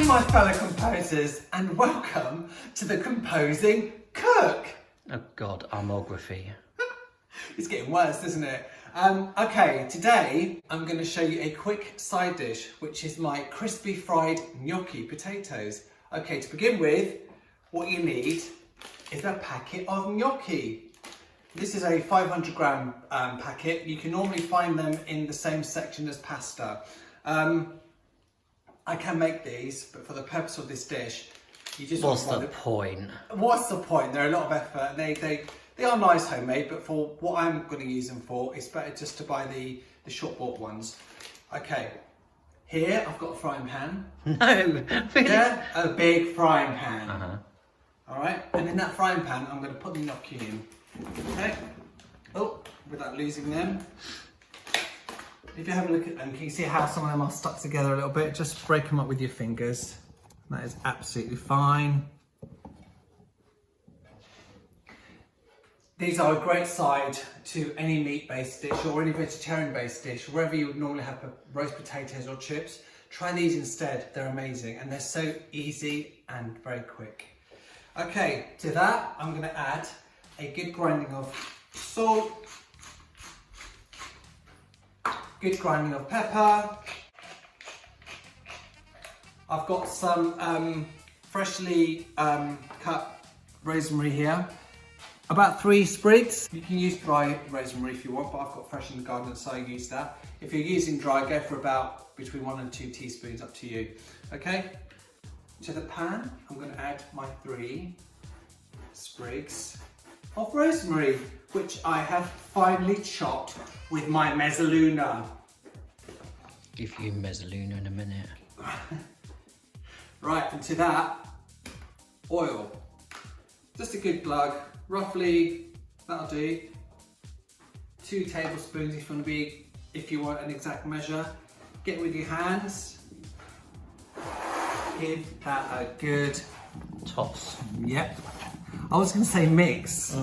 Hi my fellow composers and welcome to the Composing Cook. Oh God, armography. It's getting worse, isn't it? Okay, today I'm going to show you a quick side dish, which is my crispy fried gnocchi potatoes. Okay, to begin with, what you need is a packet of gnocchi. This is a 500 gram packet. You can normally find them in the same section as pasta. I can make these, but for the purpose of this dish, you just What's the point? What's the point? They're a lot of effort. They are nice homemade, but for what I'm going to use them for, it's better just to buy the short bought ones. Okay, here I've got a frying pan. No, really? Yeah, a big frying pan. Uh-huh. All right, and in that frying pan, I'm going to put the gnocchi in. Okay. Oh, without losing them. If you have a look at them, can you see how some of them are stuck together a little bit? Just break them up with your fingers. That is absolutely fine. These are a great side to any meat-based dish or any vegetarian-based dish. Wherever you would normally have roast potatoes or chips, try these instead. They're amazing and they're so easy and very quick. Okay, to that I'm going to add a good grinding of salt, good grinding of pepper. I've got some freshly cut rosemary here. About 3 sprigs. You can use dry rosemary if you want, but I've got fresh in the garden, so I use that. If you're using dry, go for about between 1 and 2 teaspoons, up to you. Okay? To the pan, I'm going to add my 3 sprigs of rosemary, which I have finely chopped with my mezzaluna. Give you mezzaluna in a minute. Right, and to that, oil. Just a good glug, roughly, that'll do. 2 tablespoons if you want an exact measure. Get with your hands. Give that a good Toss. Yep. I was going to say mix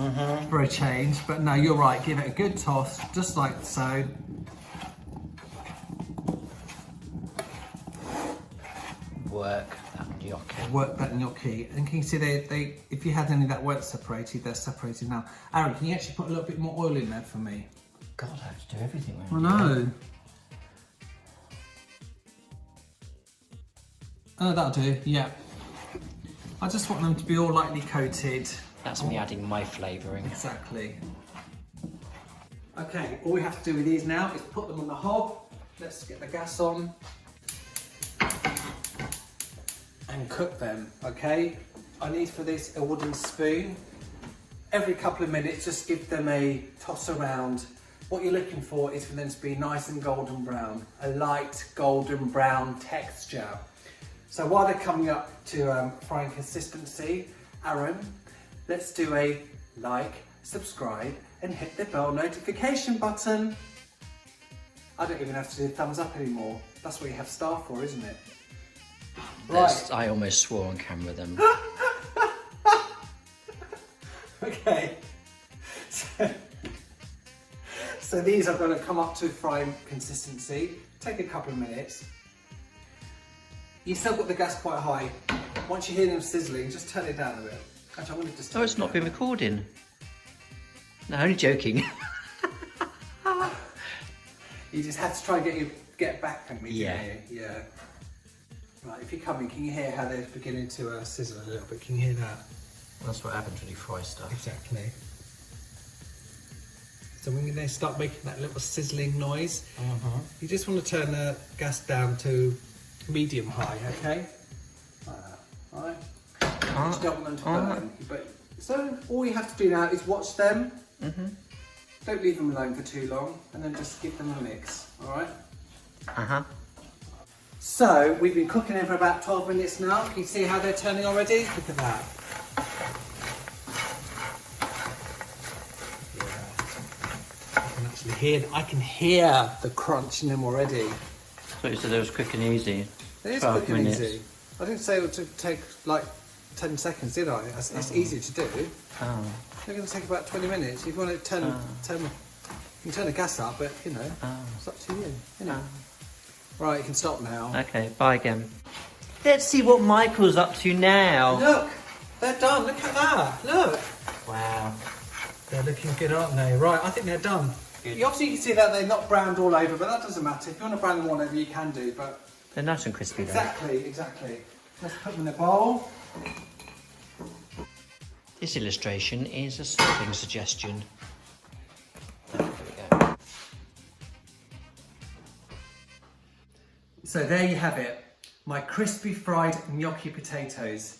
for a change, but no, you're right. Give it a good toss, just like so. Work that gnocchi. Work that gnocchi. And can you see they if you had any that weren't separated, they're separated now. Aaron, can you actually put a little bit more oil in there for me? God, I have to do everything. I know. Oh, that'll do, yeah. I just want them to be all lightly coated. That's me adding my flavouring. Exactly. Okay, all we have to do with these now is put them on the hob. Let's get the gas on and cook them, okay? I need for this a wooden spoon. Every couple of minutes, just give them a toss around. What you're looking for is for them to be nice and golden brown, a light golden brown texture. So while they're coming up to frying consistency, Aaron, let's do a like, subscribe, and hit the bell notification button. I don't even have to do thumbs up anymore. That's what you have star for, isn't it? Right. I almost swore on camera then. Okay. So these are going to come up to frying consistency. Take a couple of minutes. You still got the gas quite high. Once you hear them sizzling, just turn it down a bit. Actually, I want to just. Oh, it's not been recording. No, only joking. You just had to try and get back at me. Yeah. Didn't you? Yeah. Right. If you come in, can you hear how they're beginning to sizzle a little bit? Can you hear that? That's what happens when you fry stuff. Exactly. So when they start making that little sizzling noise, you just want to turn the gas down to medium high, okay? Alright. You just don't want them to burn. But, so all you have to do now is watch them. Don't leave them alone for too long, and then just give them a mix, alright? So we've been cooking them for about 12 minutes now. Can you see how they're turning already? Look at that. I can hear the crunch in them already. So you said it was quick and easy. It is quick and easy. I didn't say it would take like 10 seconds, did I? It's easy to do. Oh. They're going to take about 20 minutes. If you want to turn, you can turn the gas up, but you know, it's up to you. You know. Right, you can stop now. Okay, bye again. Let's see what Michael's up to now. Look, they're done. Look at that. Look. Wow. They're looking good, aren't they? Right, I think they're done. Good. Obviously, you can see that they're not browned all over, but that doesn't matter. If you want to brown them all over, you can do, but... They're nice and crispy though. Exactly. Let's put them in a bowl. This illustration is a serving suggestion. There we go. So there you have it. My crispy fried gnocchi potatoes.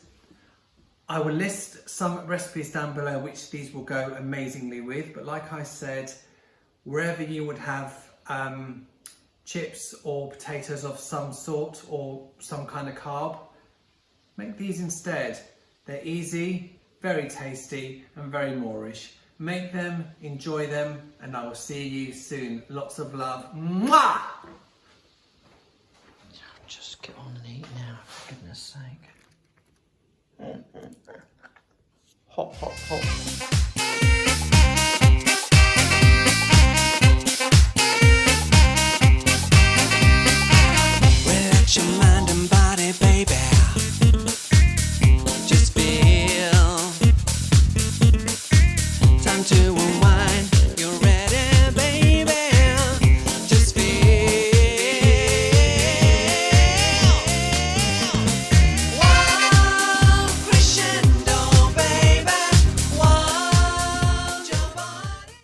I will list some recipes down below which these will go amazingly with, but like I said, wherever you would have chips or potatoes of some sort or some kind of carb, make these instead. They're easy, very tasty and very Moorish. Make them, enjoy them, and I will see you soon. Lots of love. Mwah! Just get on and eat now, for goodness sake. Hot, hot, hot.